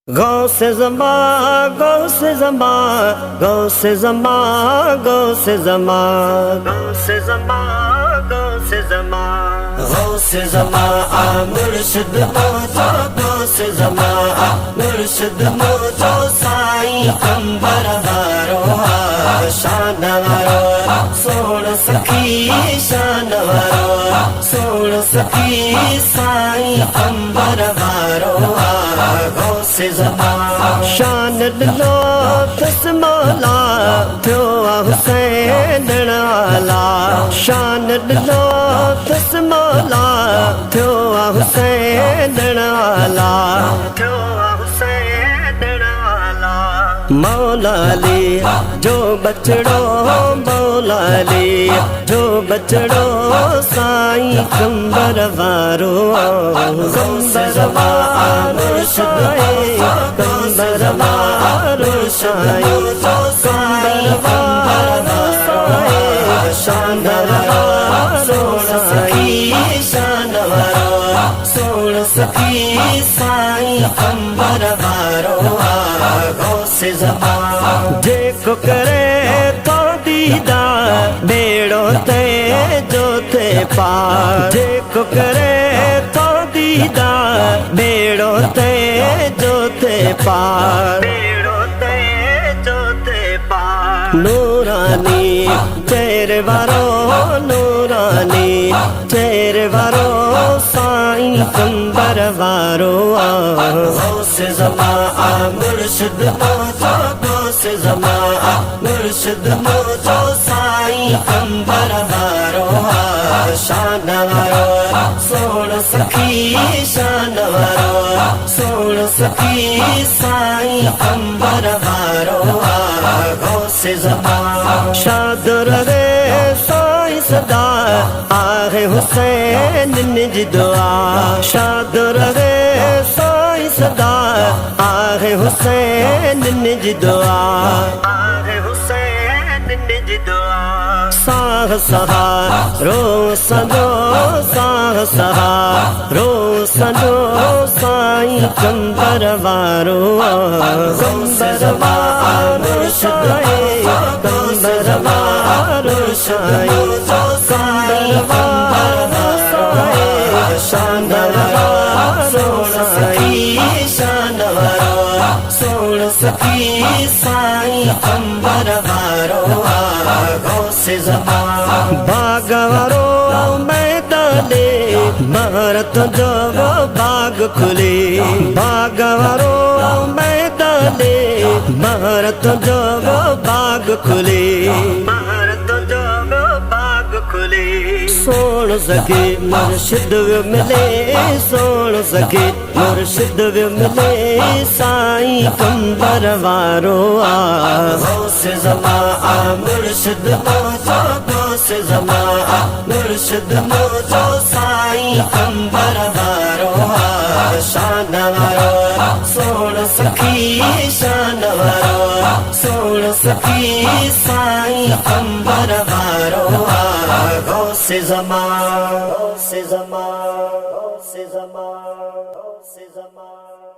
गौसे ज़मा गौसे ज़मा गौसे ज़मा गौसे ज़मा गौसे ज़मा गौसे ज़मा गौसे ज़मा मुर्शिद मौजो गौसे ज़मा मुर्शिद मौजो साईं कंबर वारो शान वारो सोण सखी शान वारो सोण सखी साईं कंबर वारो गौसे ज़मा शान दिलो तस मौला थियो हुसैन वाला शान दिलो तस मौला थियो हुसैन वाला थियो हुसैन वाला मौला अली जो बचड़ो मौला अली जो बचड़ो साईं कंबर वारो कंबर वारो शाही कंबर वारो शाही कंबर वारो शाही शान वारो सखी शान वारो सोण सखी साईं कंबर वारो गौसे ज़मा जेको करे तो दीदार बेड़ो ते जो थे पार जेको करे तो दीदार बेड़ो ते जो थे पार बेड़ो ते जो थे पार नूरानी चेहरे वारो नूरानी चेहरे वारो साईं कंबर वारो गौसे ज़मा मुर्शिद मौजो गौसे ज़मा मुर्शिद मौजो साईं कंबर वारो शान वारो सोण सखी शान वारो सोण सखी साईं कंबर वारो गौसे ज़मा शाद रहे साईं सदा आहे हुसैन निज दुआ शाद रहे साईं सदा आहे हुसैन निज दुआ आहे हुसैन निज दुआ साह सहा रो सदो साह सहा रो सदो साईं कंबर वारो कंबर वारो शाही कंबर वारो शाही कंबर वारो शाही शान वारो सखी शान वारो सोण सखी साईं कंबर वारो गौसे ज़मा बाग वारो मैदाने भारत जो बाग खुले बाग वारो मैदाने भारत जो बाग खुले भारत जो बाग खुले सोण सके मुर्शिद मिले सोण सके मुर्शिद मिले साईं कंबर वारो गौसे ज़मा मुर्शिद मौजो गौसे ज़मा मुर्शिद मौजो साईं कंबर वारो शान वारो सोण सखी शान वारो सोण सखी साईं कंबर वारो गौसे ज़मा गौसे ज़मा गौसे ज़मा गौसे ज़मा